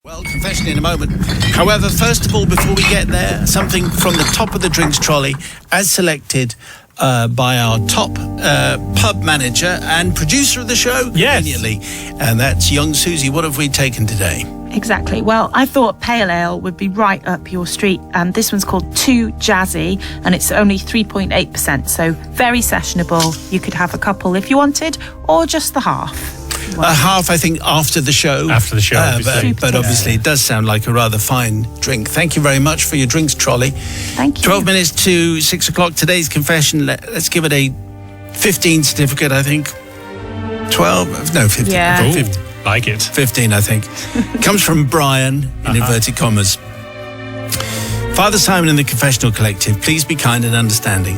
Well, confession in a moment. However, first of all, before we get there, something from the top of the drinks trolley, as selected by our top pub manager and producer of the show, conveniently. And that's young Susie. What have we taken today? Exactly. Well, I thought pale ale would be right up your street. This one's called Too Jazzy, and it's only 3.8%, so very sessionable. You could have a couple if you wanted, or just the half. A half, I think, after the show. After the show, but obviously it does sound like a rather fine drink. Thank you very much for your drinks trolley. Thank you. 12 minutes to 6 o'clock. Today's confession, let's give it a 15 certificate, I think. 12? No, 15. Yeah. I thought 15. Like it. 15, I think. Comes from Brian, in inverted commas. Father Simon and the Confessional Collective, please be kind and understanding.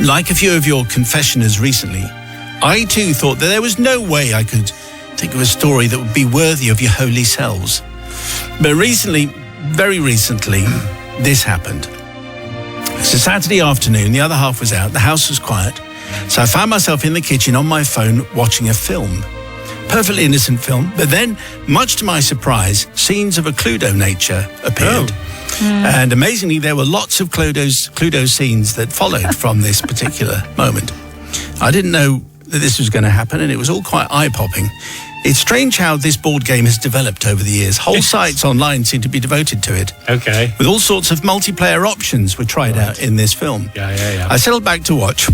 Like a few of your confessioners recently, I too thought that there was no way I could think of a story that would be worthy of your holy selves. But recently, very recently, this happened. It's a Saturday afternoon, the other half was out, the house was quiet, so I found myself in the kitchen on my phone watching a film. Perfectly innocent film, but then, much to my surprise, scenes of a Cluedo nature appeared. And amazingly, there were lots of Cluedo scenes that followed from this particular moment. I didn't know that this was going to happen, and it was all quite eye-popping. It's strange how this board game has developed over the years. Whole sites online seem to be devoted to it. Okay. With all sorts of multiplayer options were tried out in this film. Yeah. I settled back to watch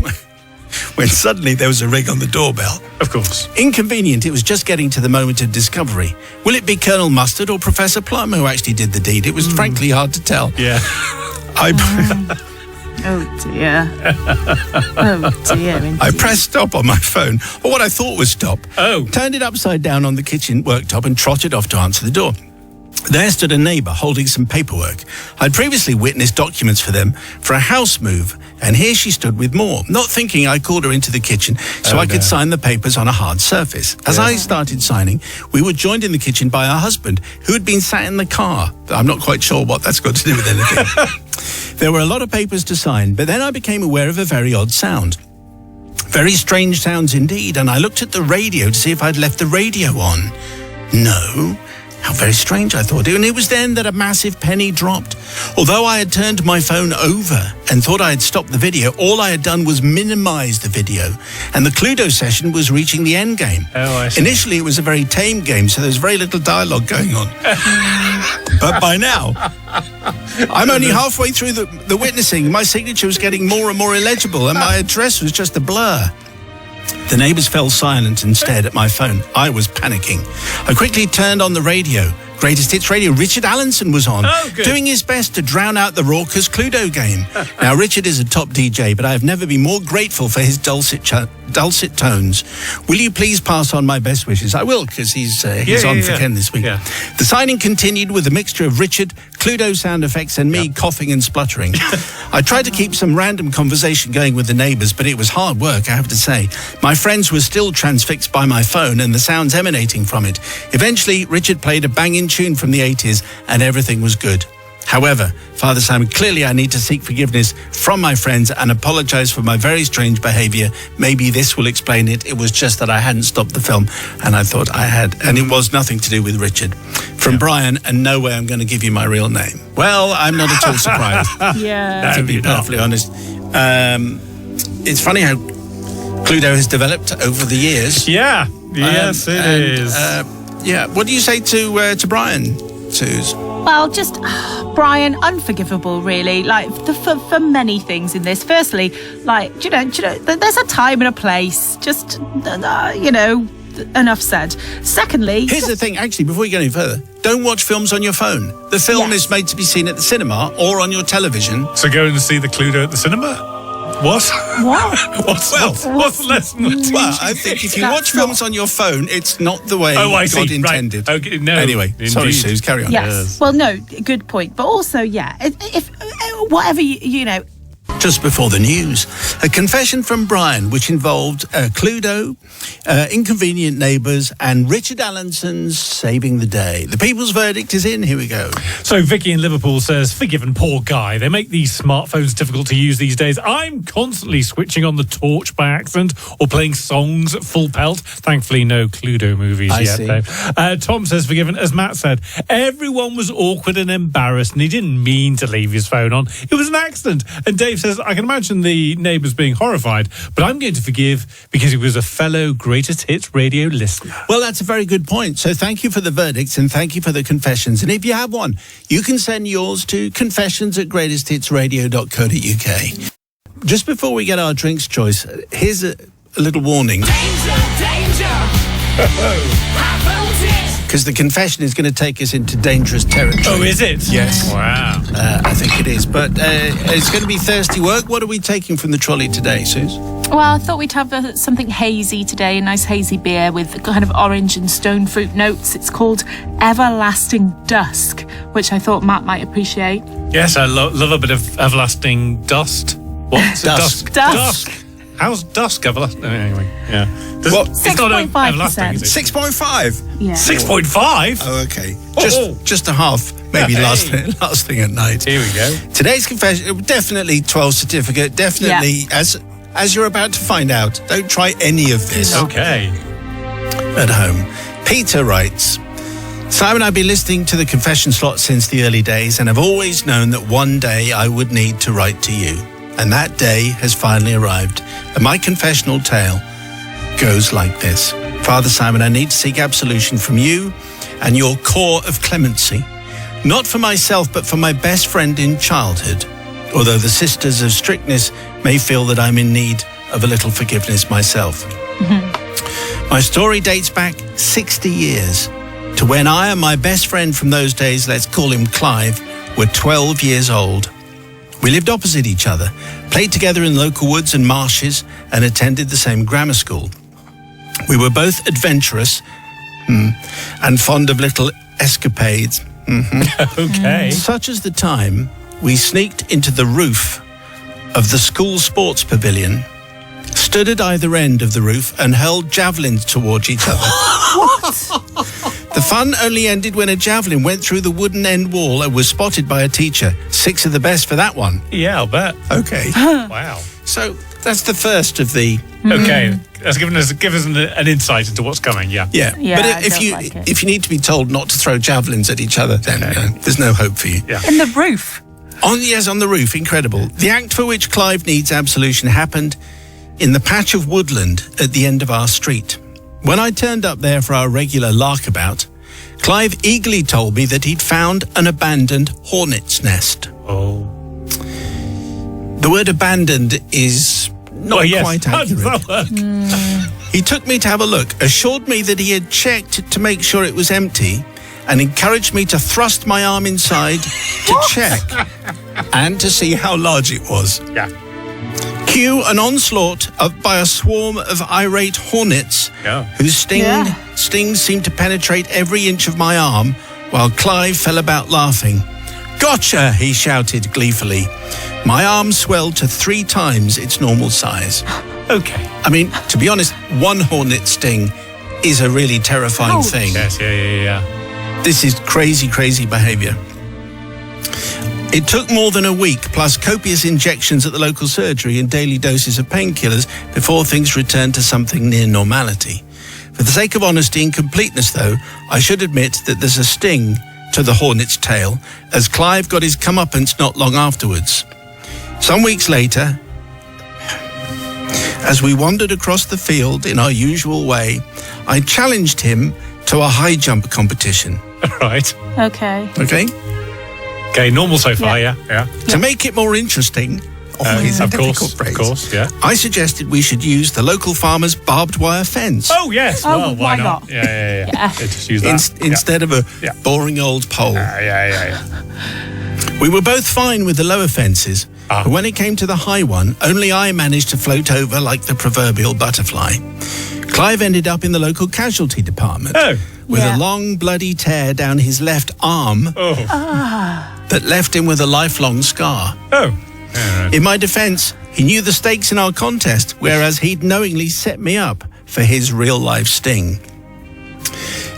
when suddenly there was a ring on the doorbell. Of course. Inconvenient, it was just getting to the moment of discovery. Will it be Colonel Mustard or Professor Plum who actually did the deed? It was frankly hard to tell. Yeah. Oh dear. Oh dear. Indeed. I pressed stop on my phone, or what I thought was stop. Oh. Turned it upside down on the kitchen worktop and trotted off to answer the door. There stood a neighbour holding some paperwork. I'd previously witnessed documents for them for a house move, and here she stood with more. Not thinking, I called her into the kitchen so I could sign the papers on a hard surface. As I started signing, we were joined in the kitchen by our husband, who had been sat in the car. I'm not quite sure what that's got to do with anything. There were a lot of papers to sign, but then I became aware of a very odd sound. Very strange sounds indeed, and I looked at the radio to see if I'd left the radio on. No. How very strange, I thought. And it was then that a massive penny dropped. Although I had turned my phone over and thought I had stopped the video, all I had done was minimize the video. And the Cluedo session was reaching the end game. Oh, I see. Initially, it was a very tame game, so there was very little dialogue going on. But by now, I'm only halfway through the witnessing. My signature was getting more and more illegible, and my address was just a blur. The neighbours fell silent and stared at my phone. I was panicking. I quickly turned on the radio. Greatest Hits Radio. Richard Allenson was on, doing his best to drown out the raucous Cluedo game. Now, Richard is a top DJ, but I have never been more grateful for his dulcet tones. Will you please pass on my best wishes? I will, because he's on for Ken this week. Yeah. The signing continued with a mixture of Richard, Cluedo sound effects, and me coughing and spluttering. I tried to keep some random conversation going with the neighbours, but it was hard work, I have to say. My friends were still transfixed by my phone and the sounds emanating from it. Eventually, Richard played a banging tune from the 80s, and everything was good. However, Father Simon, clearly I need to seek forgiveness from my friends and apologise for my very strange behaviour. Maybe this will explain it. It was just that I hadn't stopped the film, and I thought I had. And it was nothing to do with Richard. From Brian, and no way I'm going to give you my real name. Well, I'm not at all surprised. To be perfectly honest. It's funny how Cluedo has developed over the years. Yeah. Yes, it is. What do you say to Brian, Suze? Well, just Brian, unforgivable, really. Like for many things in this. Firstly, like do you know, there's a time and a place. Just enough said. Secondly, here's the thing. Actually, before you go any further, don't watch films on your phone. The film is made to be seen at the cinema or on your television. So go and see the Cluedo at the cinema. What? What's the lesson? Well, I think if you watch films on your phone, it's not the way God intended. Right. Okay, no. Anyway, sorry, Suze, carry on. Yes. Well, no, good point. But also, if whatever you know. Just before the news, a confession from Brian, which involved Cluedo, inconvenient neighbours, and Richard Allinson's Saving the Day. The people's verdict is in. Here we go. So Vicky in Liverpool says, forgiven poor guy. They make these smartphones difficult to use these days. I'm constantly switching on the torch by accident or playing songs at full pelt. Thankfully, no Cluedo movies yet, Dave. Tom says, forgiven. As Matt said, everyone was awkward and embarrassed and he didn't mean to leave his phone on. It was an accident. And Dave says, I can imagine the neighbours being horrified, but I'm going to forgive because he was a fellow Greatest Hits radio listener. Well, that's a very good point. So thank you for the verdicts and thank you for the confessions. And if you have one, you can send yours to confessions@greatesthitsradio.co.uk. Just before we get our drinks choice, here's a little warning. Danger, danger. Because the confession is going to take us into dangerous territory. Oh, is it? Yes. Wow. I think it is. But it's going to be thirsty work. What are we taking from the trolley today, Suze? Well, I thought we'd have something hazy today, a nice hazy beer with kind of orange and stone fruit notes. It's called Everlasting Dusk, which I thought Matt might appreciate. Yes, I love a bit of everlasting dust. What's Dusk. Dusk. How's dusk everlasting? Anyway, yeah. It's not 6.5%. everlasting, is it? 6.5? Yeah. 6.5? Oh, okay. Oh. Just a half. Maybe Hey. last thing at night. Here we go. Today's confession, definitely 12 certificate. Definitely, as you're about to find out, don't try any of this Okay. at home. Peter writes, Simon, I've been listening to the confession slot since the early days and have always known that one day I would need to write to you. And that day has finally arrived. And my confessional tale goes like this. Father Simon, I need to seek absolution from you and your core of clemency. Not for myself, but for my best friend in childhood. Although the sisters of strictness may feel that I'm in need of a little forgiveness myself. My story dates back 60 years to when I and my best friend from those days, let's call him Clive, were 12 years old. We lived opposite each other, played together in local woods and marshes, and attended the same grammar school. We were both adventurous and fond of little escapades. Okay. Such as the time we sneaked into the roof of the school sports pavilion, stood at either end of the roof and hurled javelins towards each other. The fun only ended when a javelin went through the wooden end wall and was spotted by a teacher. 6 of the best for that one. Yeah, I'll bet. Okay. Wow. So that's the first of the... Okay. That's give us an insight into what's coming, yeah. Yeah. Yeah, But I if don't you like it. if you need to be told not to throw javelins at each other, then there's no hope for you. Yeah. In the roof. On the roof, incredible. The act for which Clive needs absolution happened in the patch of woodland at the end of our street. When I turned up there for our regular larkabout, Clive eagerly told me that he'd found an abandoned hornet's nest. Oh. The word abandoned is not quite How does accurate. that work? He took me to have a look, assured me that he had checked to make sure it was empty, and encouraged me to thrust my arm inside to check and to see how large it was. Yeah. Cue an onslaught by a swarm of irate hornets whose stings seemed to penetrate every inch of my arm, while Clive fell about laughing. Gotcha, he shouted gleefully. My arm swelled to 3 times its normal size. Okay. I mean, to be honest, one hornet sting is a really terrifying thing. Yes, yeah. This is crazy behaviour. It took more than a week, plus copious injections at the local surgery and daily doses of painkillers before things returned to something near normality. For the sake of honesty and completeness, though, I should admit that there's a sting to the hornet's tail, as Clive got his comeuppance not long afterwards. Some weeks later, as we wandered across the field in our usual way, I challenged him to a high jump competition. Right. Okay. Okay? Okay, normal so far, yeah. To make it more interesting, always a difficult phrase, Of course, yeah. I suggested we should use the local farmer's barbed wire fence. Oh, yes. Oh, Well, why why not? not? Yeah. Just use that. Instead of a Yeah. boring old pole. Yeah. We were both fine with the lower fences, but when it came to the high one, only I managed to float over like the proverbial butterfly. Clive ended up in the local casualty department with a long bloody tear down his left arm that left him with a lifelong scar. Oh. In my defence, he knew the stakes in our contest, whereas he'd knowingly set me up for his real-life sting.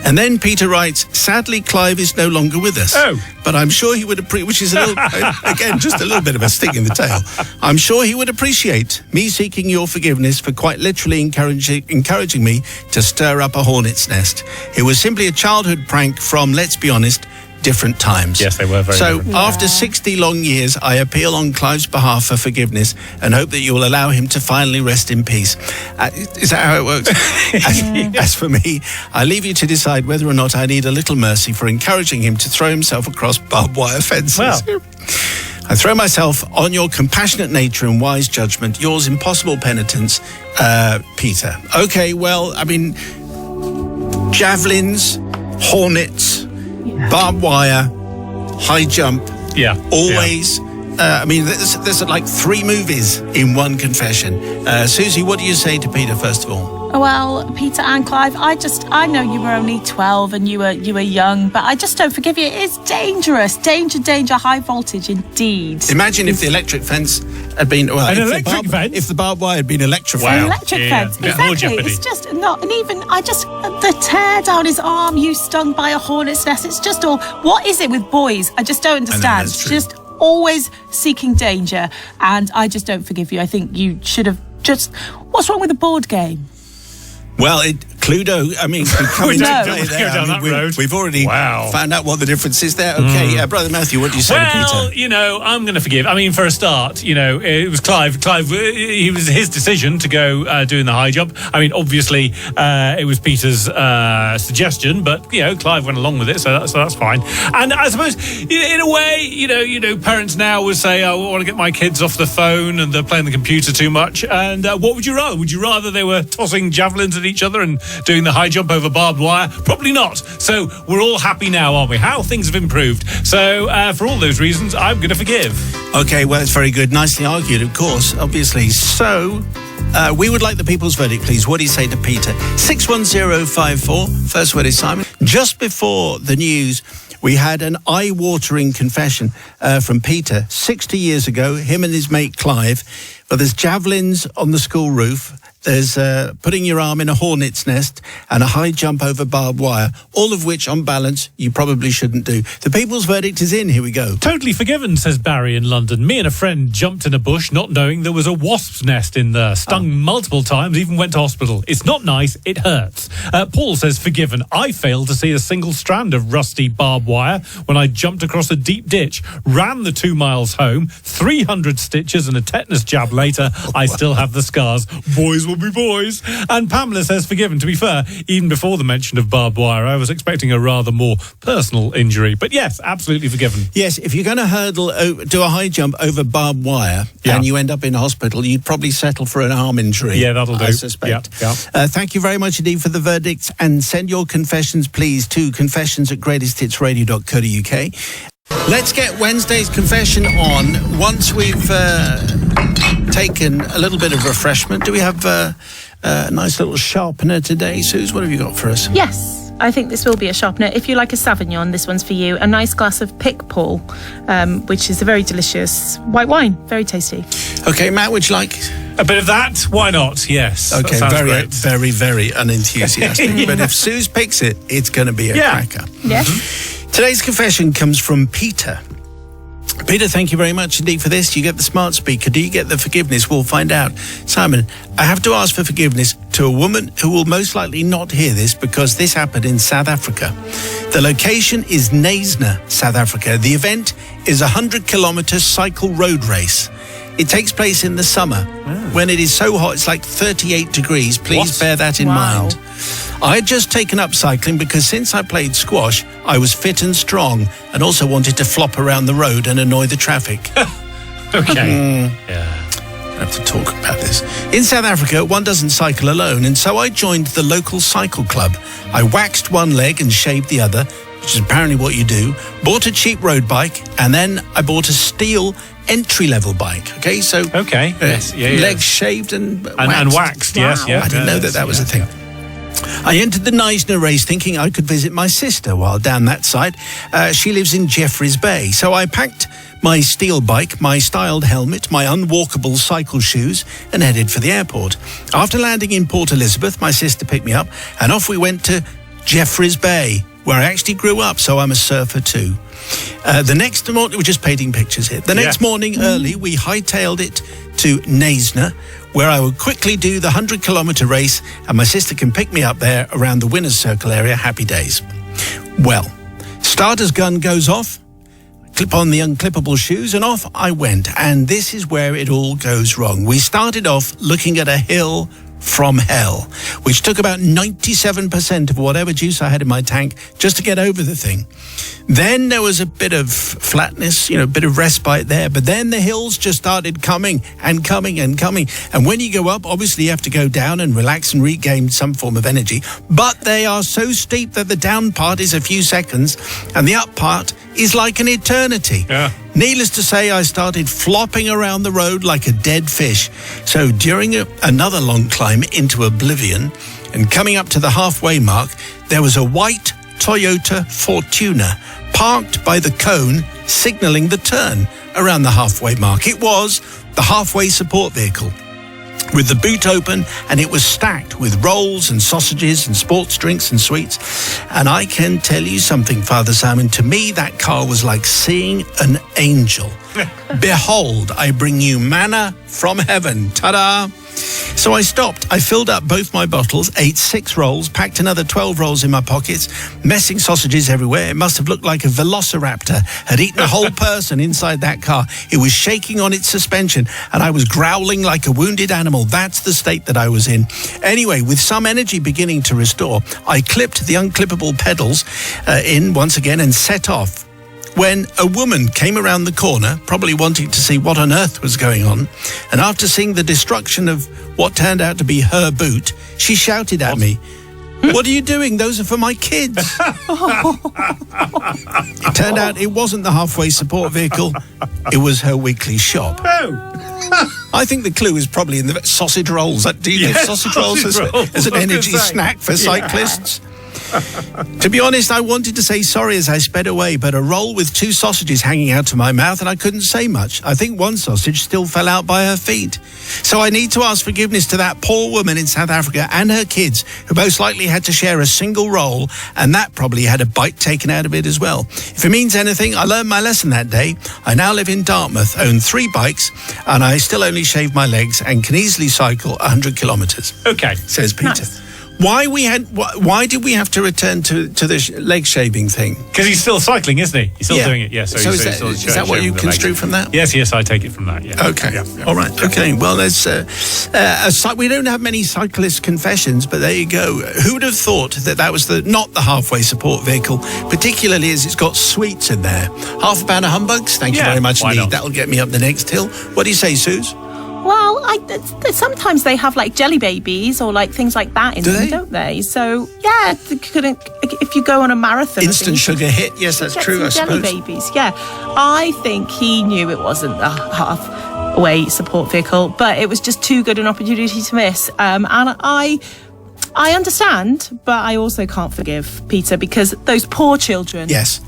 And then Peter writes, sadly, Clive is no longer with us. Oh. But I'm sure he would appreciate, which is a little, again, just a little bit of a stick in the tail. I'm sure he would appreciate me seeking your forgiveness for quite literally encouraging me to stir up a hornet's nest. It was simply a childhood prank from, let's be honest, different times. Yes, they were very different. After 60 long years, I appeal on Clive's behalf for forgiveness and hope that you will allow him to finally rest in peace. Is that how it works? As for me, I leave you to decide whether or not I need a little mercy for encouraging him to throw himself across barbed wire fences. Well. I throw myself on your compassionate nature and wise judgment, yours impossible penitence, Peter. Okay, well, I mean, javelins, hornets, barbed wire, high jump. Yeah. Always. I mean, there's like 3 movies in one confession. Susie, what do you say to Peter, first of all? Well, Peter and Clive, I know you were only 12 and you were young, but I just don't forgive you. It's dangerous. Danger, high voltage indeed. Imagine if the electric fence had been... Well, An if electric fence? If the barbed wire had been electrified. An electric fence, Yeah, more exactly. jeopardy. It's just not, and even the tear down his arm, you stung by a hornet's nest. It's just all. What is it with boys? I just don't understand. that's true. Just always seeking danger, and I just don't forgive you. I think you should have just. What's wrong with the board game? Well, Cluedo, I mean, We No. don't go down that road. We've already Wow. found out what the difference is there. Okay, Brother Matthew, what do you say to Well, Peter? you know, I'm going to forgive. I mean, for a start, you know, it was Clive. It was his decision to go doing the high jump. I mean, obviously, it was Peter's suggestion, but, you know, Clive went along with it, so that's fine. And I suppose, in a way, you know, parents now would say, oh, I want to get my kids off the phone and they're playing the computer too much. And what would you rather? Would you rather they were tossing javelins at each other and doing the high jump over barbed wire? Probably not. So we're all happy now, aren't we? How things have improved. So for all those reasons, I'm going to forgive. Okay, well, it's very good. Nicely argued, of course, obviously. So, we would like the people's verdict, please. What do you say to Peter? 61054, first word is Simon. Just before the news, we had an eye-watering confession from Peter. 60 years ago, him and his mate Clive. Well, there's javelins on the school roof. There's putting your arm in a hornet's nest and a high jump over barbed wire, all of which, on balance, you probably shouldn't do. The people's verdict is in. Here we go. Totally forgiven, says Barry in London. Me and a friend jumped in a bush not knowing there was a wasp's nest in there. Stung multiple times, even went to hospital. It's not nice, it hurts. Paul says forgiven. I failed to see a single strand of rusty barbed wire when I jumped across a deep ditch, ran the 2 miles home, 300 stitches and a tetanus jab later. I still have the scars. Boys will be boys. And Pamela says forgiven. To be fair, even before the mention of barbed wire, I was expecting a rather more personal injury. But yes, absolutely forgiven. Yes, if you're going to do a high jump over barbed wire and you end up in hospital, you'd probably settle for an arm injury. Yeah, that'll do. I suspect. Yeah. Thank you very much indeed for the verdicts, and send your confessions, please, to confessions@greatesthitsradio.co.uk. Let's get Wednesday's confession on. Once we've taken a little bit of refreshment, do we have a nice little sharpener today? Suze, what have you got for us? Yes, I think this will be a sharpener. If you like a Sauvignon, this one's for you. A nice glass of Pic Paul, which is a very delicious white wine. Very tasty. Okay, Matt, would you like? A bit of that? Why not? Yes. Okay, that sounds very, great. very, very unenthusiastic. But if Suze picks it, it's going to be a cracker. Yeah. Today's confession comes from Peter. Peter, thank you very much indeed for this. Do you get the smart speaker? Do you get the forgiveness? We'll find out. Simon, I have to ask for forgiveness to a woman who will most likely not hear this because this happened in South Africa. The location is Knysna, South Africa. The event is a 100-kilometre cycle road race. It takes place in the summer when it is so hot, it's like 38 degrees. Please bear that in mind. I had just taken up cycling because since I played squash, I was fit and strong and also wanted to flop around the road and annoy the traffic. Okay. Yeah. I have to talk about this. In South Africa, one doesn't cycle alone, and so I joined the local cycle club. I waxed one leg and shaved the other, which is apparently what you do, bought a cheap road bike, and then I bought a steel entry-level bike. Okay, so Okay. Yes. Yeah, legs shaved and And waxed. Yes. Wow. Yeah. I didn't know that was a thing. I entered the Neisner race thinking I could visit my sister while down that side. She lives in Jeffreys Bay. So I packed my steel bike, my styled helmet, my unwalkable cycle shoes, and headed for the airport. After landing in Port Elizabeth, my sister picked me up, and off we went to Jeffreys Bay, where I actually grew up, so I'm a surfer too. The next morning, we're just painting pictures here. The next morning early, we hightailed it to Neisner, where I would quickly do the 100-kilometre race, and my sister can pick me up there around the winner's circle area. Happy days. Well, starter's gun goes off, clip on the unclippable shoes, and off I went. And this is where it all goes wrong. We started off looking at a hill from hell, which took about 97% of whatever juice I had in my tank just to get over the thing. Then there was a bit of flatness, a bit of respite there, but then the hills just started coming and coming and coming. And when you go up, obviously you have to go down and relax and regain some form of energy, but they are so steep that the down part is a few seconds and the up part is like an eternity. Needless to say, I started flopping around the road like a dead fish. So during another long climb into oblivion and coming up to the halfway mark, there was a white Toyota Fortuner parked by the cone, signalling the turn around the halfway mark. It was the halfway support vehicle with the boot open, and it was stacked with rolls and sausages and sports drinks and sweets. And I can tell you something, Father Simon, to me that car was like seeing an angel. Behold, I bring you manna from heaven. Ta-da! So I stopped. I filled up both my bottles, ate 6 rolls, packed another 12 rolls in my pockets, messing sausages everywhere. It must have looked like a velociraptor had eaten a whole person inside that car. It was shaking on its suspension, and I was growling like a wounded animal. That's the state that I was in. Anyway, with some energy beginning to restore, I clipped the unclippable pedals in once again and set off, when a woman came around the corner, probably wanting to see what on earth was going on, and after seeing the destruction of what turned out to be her boot, she shouted at me, "What are you doing? Those are for my kids." It turned out it wasn't the halfway support vehicle, it was her weekly shop. I think the clue is probably in the sausage rolls. Do you get sausage rolls as an energy snack for cyclists? To be honest, I wanted to say sorry as I sped away, but a roll with 2 sausages hanging out of my mouth and I couldn't say much. I think one sausage still fell out by her feet. So I need to ask forgiveness to that poor woman in South Africa and her kids, who most likely had to share a single roll, and that probably had a bite taken out of it as well. If it means anything, I learned my lesson that day. I now live in Dartmouth, own 3 bikes, and I still only shave my legs and can easily cycle 100 kilometres. Okay, says Peter. Nice. Why did we have to return to the leg shaving thing? Because he's still cycling, isn't he? He's still doing it, yes. So is that what you construe from that? Yes, I take it from that, yeah. Okay, Yeah. all right, okay. Well, there's we don't have many cyclist confessions, but there you go. Who would have thought that was not the halfway support vehicle, particularly as it's got sweets in there. Half a pound of humbugs, thank you very much indeed. Not? That'll get me up the next hill. What do you say, Suze? Well, sometimes they have like jelly babies or like things like that in them, don't they? So yeah, if you go on a marathon, instant sugar hit. Yes, that's true. I suppose jelly babies. Yeah, I think he knew it wasn't the halfway support vehicle, but it was just too good an opportunity to miss. And I understand, but I also can't forgive Peter because those poor children. Yes.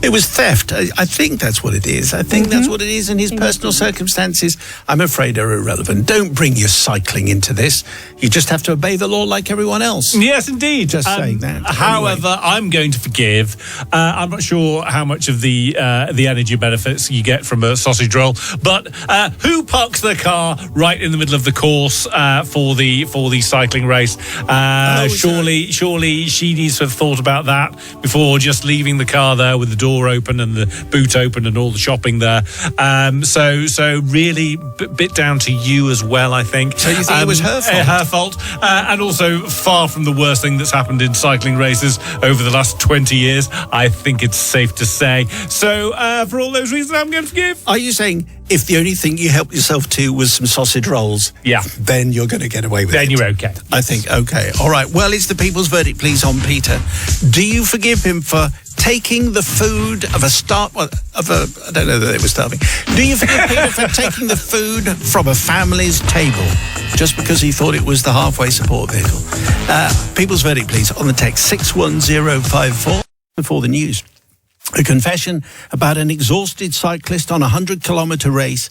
It was theft. I think that's what it is. I think that's what it is, and his personal circumstances, I'm afraid, are irrelevant. Don't bring your cycling into this. You just have to obey the law like everyone else. Yes, indeed. Just saying that. However, anyway. I'm going to forgive. I'm not sure how much of the energy benefits you get from a sausage roll, but who parks their car right in the middle of the course for the cycling race? Surely she needs to have thought about that before just leaving the car there with the door open and the boot open and all the shopping there. So really bit down to you as well, I think. So you think it was her fault? Her fault. And also far from the worst thing that's happened in cycling races over the last 20 years, I think it's safe to say. So for all those reasons, I'm going to forgive. Are you saying if the only thing you helped yourself to was some sausage rolls, then you're going to get away with it? Then you're okay. I think, okay. All right. Well, it's the people's verdict, please, on Peter. Do you forgive him for taking the food of I don't know that they were starving. Do you forgive Peter for taking the food from a family's table just because he thought it was the halfway support vehicle? People's verdict, please, on the text 61054 before the news. A confession about an exhausted cyclist on a 100-kilometre race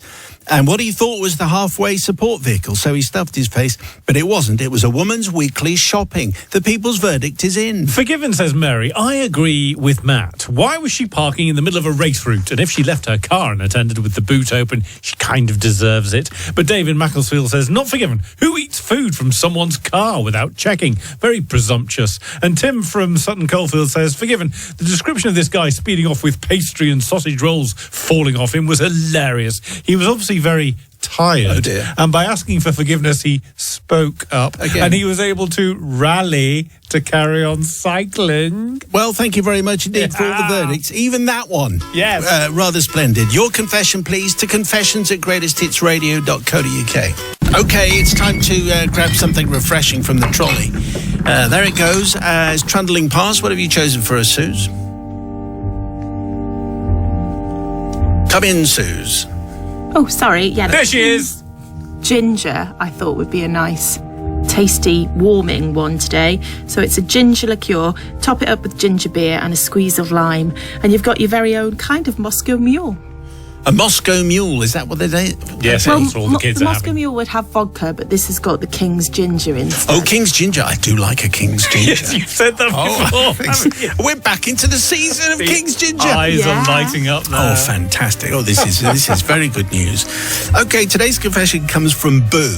and what he thought was the halfway support vehicle. So he stuffed his face, but it wasn't. It was a woman's weekly shopping. The people's verdict is in. Forgiven, says Mary. I agree with Matt. Why was she parking in the middle of a race route? And if she left her car unattended with the boot open, she kind of deserves it. But David Macclesfield says, not forgiven. Who eats food from someone's car without checking? Very presumptuous. And Tim from Sutton Coldfield says, forgiven. The description of this guy speeding off with pastry and sausage rolls falling off him was hilarious. He was obviously very tired. Oh dear. And by asking for forgiveness, he spoke up. Again. And he was able to rally to carry on cycling. Well, thank you very much indeed for all the verdicts. Even that one. Yes. Rather splendid. Your confession, please, to confessions@greatesthitsradio.co.uk. Okay, it's time to grab something refreshing from the trolley. There it goes. It's trundling past. What have you chosen for us, Suze? Come in, Suze. Oh, sorry. Yeah. There she is. Ginger, I thought would be a nice, tasty, warming one today. So it's a ginger liqueur. Top it up with ginger beer and a squeeze of lime. And you've got your very own kind of Moscow Mule. A Moscow Mule, is that what they say? Yes, that's all the kids the are Moscow having. Mule would have vodka, but this has got the King's Ginger instead. Oh, King's Ginger. I do like a King's Ginger. Yes, you've said that before. haven't you? We're back into the season of The King's Ginger. Eyes Yeah. are lighting up now. Oh, fantastic. Oh, this is very good news. Okay, today's confession comes from Boo.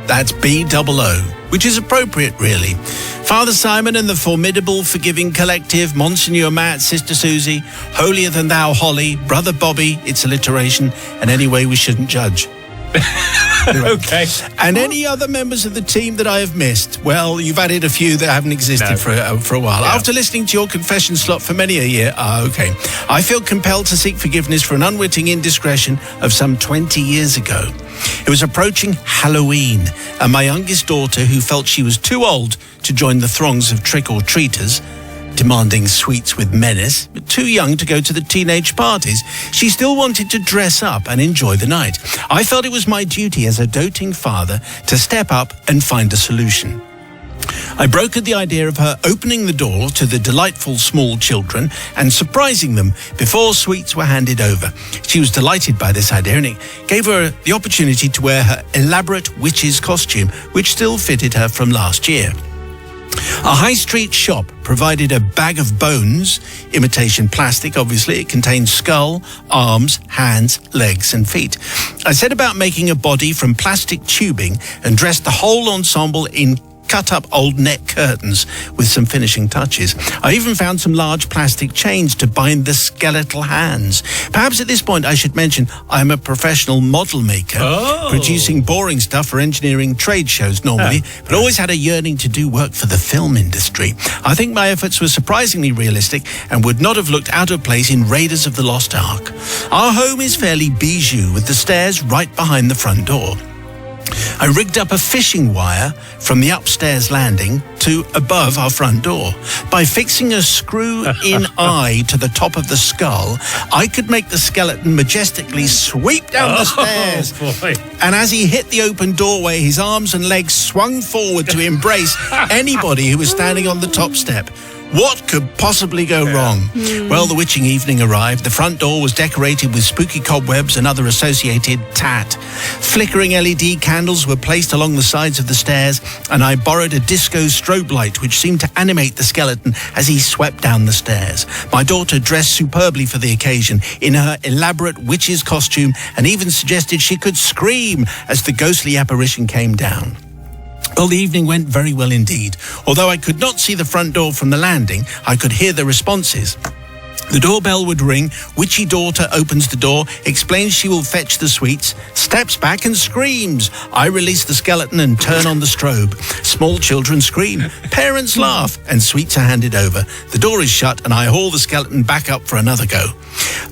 That's B-O-O, which is appropriate, really. Father Simon and the formidable Forgiving Collective, Monsignor Matt, Sister Susie, Holier Than Thou Holly, Brother Bobby, its alliteration, and anyway we shouldn't judge. Okay. And any other members of the team that I have missed? Well, you've added a few that haven't existed for a while. Yeah. After listening to your confession slot for many a year, okay, I feel compelled to seek forgiveness for an unwitting indiscretion of some 20 years ago. It was approaching Halloween, and my youngest daughter, who felt she was too old to join the throngs of trick-or-treaters, demanding sweets with menace, but too young to go to the teenage parties, she still wanted to dress up and enjoy the night. I felt it was my duty as a doting father to step up and find a solution. I brokered the idea of her opening the door to the delightful small children and surprising them before sweets were handed over. She was delighted by this idea, and it gave her the opportunity to wear her elaborate witch's costume, which still fitted her from last year. A high street shop provided a bag of bones, imitation plastic, obviously. It contained skull, arms, hands, legs and feet. I set about making a body from plastic tubing and dressed the whole ensemble in cut-up old net curtains with some finishing touches. I even found some large plastic chains to bind the skeletal hands. Perhaps at this point I should mention I'm a professional model maker, producing boring stuff for engineering trade shows normally, but always had a yearning to do work for the film industry. I think my efforts were surprisingly realistic and would not have looked out of place in Raiders of the Lost Ark. Our home is fairly bijou, with the stairs right behind the front door. I rigged up a fishing wire from the upstairs landing to above our front door. By fixing a screw-in eye to the top of the skull, I could make the skeleton majestically sweep down the stairs. Boy. And as he hit the open doorway, his arms and legs swung forward to embrace anybody who was standing on the top step. What could possibly go wrong? Well, the witching evening arrived. The front door was decorated with spooky cobwebs and other associated tat. Flickering LED candles were placed along the sides of the stairs, and I borrowed a disco strobe light which seemed to animate the skeleton as he swept down the stairs. My daughter dressed superbly for the occasion in her elaborate witch's costume and even suggested she could scream as the ghostly apparition came down. Well, the evening went very well indeed. Although I could not see the front door from the landing, I could hear the responses. The doorbell would ring, witchy daughter opens the door, explains she will fetch the sweets, steps back and screams. I release the skeleton and turn on the strobe. Small children scream, parents laugh, and sweets are handed over. The door is shut and I haul the skeleton back up for another go.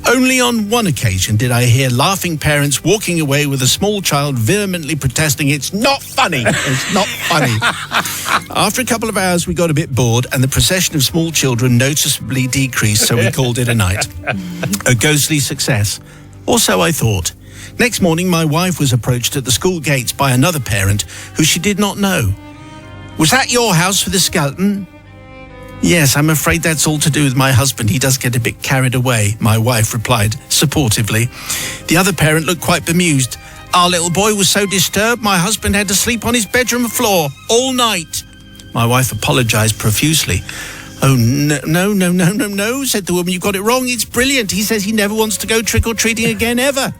Only on one occasion did I hear laughing parents walking away with a small child vehemently protesting, "It's not funny, it's not funny." After a couple of hours, we got a bit bored and the procession of small children noticeably decreased, so we called it a night. A ghostly success. Or so I thought. Next morning, my wife was approached at the school gates by another parent who she did not know. Was that your house for the skeleton? Yes, I'm afraid that's all to do with my husband. He does get a bit carried away, my wife replied supportively. The other parent looked quite bemused. Our little boy was so disturbed, my husband had to sleep on his bedroom floor all night. My wife apologised profusely. Oh, no, said the woman. You got it wrong. It's brilliant. He says he never wants to go trick-or-treating again, ever.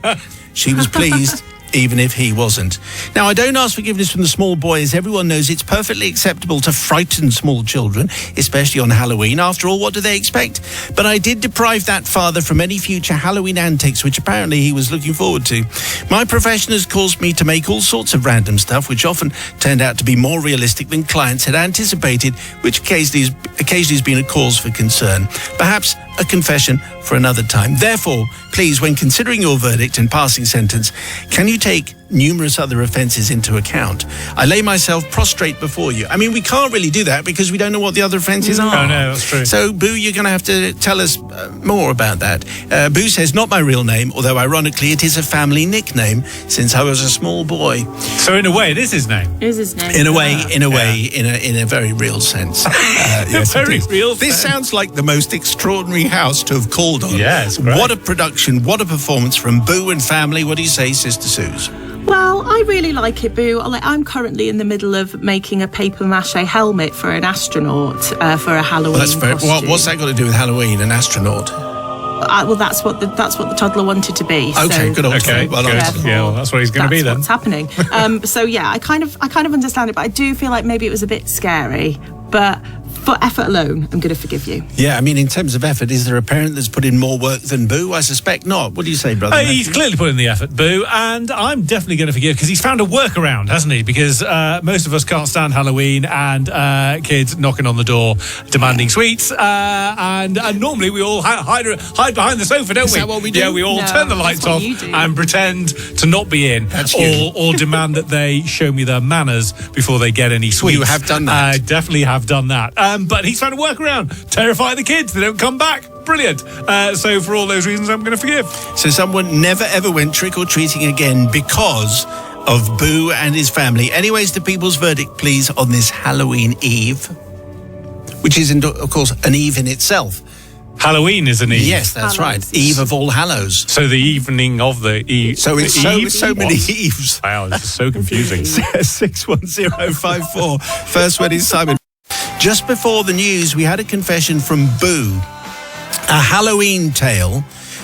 She was pleased, even if he wasn't. Now, I don't ask forgiveness from the small boy, as everyone knows it's perfectly acceptable to frighten small children, especially on Halloween. After all, what do they expect? But I did deprive that father from any future Halloween antics, which apparently he was looking forward to. My profession has caused me to make all sorts of random stuff, which often turned out to be more realistic than clients had anticipated, which occasionally has been a cause for concern. Perhaps a confession for another time. Therefore, please, when considering your verdict and passing sentence, can you take numerous other offences into account? I lay myself prostrate before you. I mean, we can't really do that because we don't know what the other offences are. Oh, no, that's true. So, Boo, you're going to have to tell us more about that. Boo says, not my real name, although ironically it is a family nickname since I was a small boy. So, in a way, it is his name. It is his name. In a way, in a very real sense. Yes, Very real This sense. sounds like the most extraordinary house to have called on. Yeah, it's great. What a production, what a performance from Boo and family. What do you say, Sister Suze? Well, I really like it, Boo. I'm currently in the middle of making a paper mache helmet for an astronaut for a Halloween costume. What's that got to do with Halloween, an astronaut? Well, that's what the toddler wanted to be. Okay, so good old Okay, well, good. Yeah, well, that's what he's going to be then. That's what's happening. So yeah, I kind of understand it, but I do feel like maybe it was a bit scary. But for effort alone, I'm going to forgive you. Yeah, I mean, in terms of effort, is there a parent that's put in more work than Boo? I suspect not. What do you say, brother? He's clearly put in the effort, Boo, and I'm definitely going to forgive because he's found a workaround, hasn't he? Because most of us can't stand Halloween and kids knocking on the door demanding sweets, and normally we all hide behind the sofa, don't we? Is that what we do? Yeah, we all No, turn the lights that's what off you do. and pretend to not be in, That's you. or demand that they show me their manners before they get any sweets. You have done that. I definitely have done that. But he's found a workaround. Terrify the kids. They don't come back. Brilliant. So for all those reasons, I'm going to forgive. So someone never ever went trick-or-treating again because of Boo and his family. Anyways, the people's verdict, please, on this Halloween Eve, which is, of course, an eve in itself. Halloween is an eve. Yes, that's Hallows. right. Eve of All Hallows. So the evening of the eve. So it's so many eves. Wow, this is so confusing. 61054. First one is Simon. Just before the news, we had a confession from Boo. A Halloween tale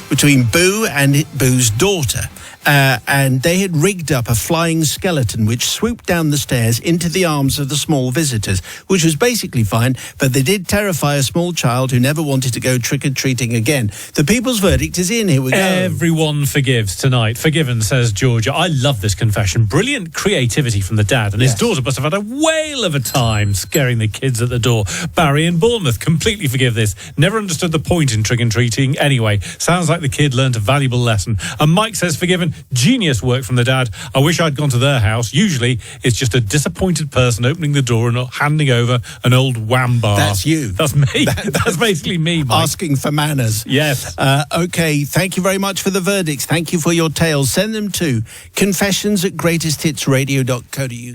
between Boo and Boo's daughter. And they had rigged up a flying skeleton which swooped down the stairs into the arms of the small visitors, which was basically fine, but they did terrify a small child who never wanted to go trick-or-treating again. The people's verdict is in. Here we go. Everyone forgives tonight. Forgiven, says Georgia. I love this confession. Brilliant creativity from the dad, and his daughter must have had a whale of a time scaring the kids at the door. Barry in Bournemouth, completely forgive this. Never understood the point in trick-and-treating anyway. Sounds like the kid learnt a valuable lesson. And Mike says forgiven. Genius work from the dad. I wish I'd gone to their house. Usually it's just a disappointed person opening the door and handing over an old wham bar. That's you. That's me. That's basically me, Mike. Asking for manners. Yes. Okay, thank you very much for the verdicts. Thank you for your tales. Send them to confessions@greatesthitsradio.co.uk.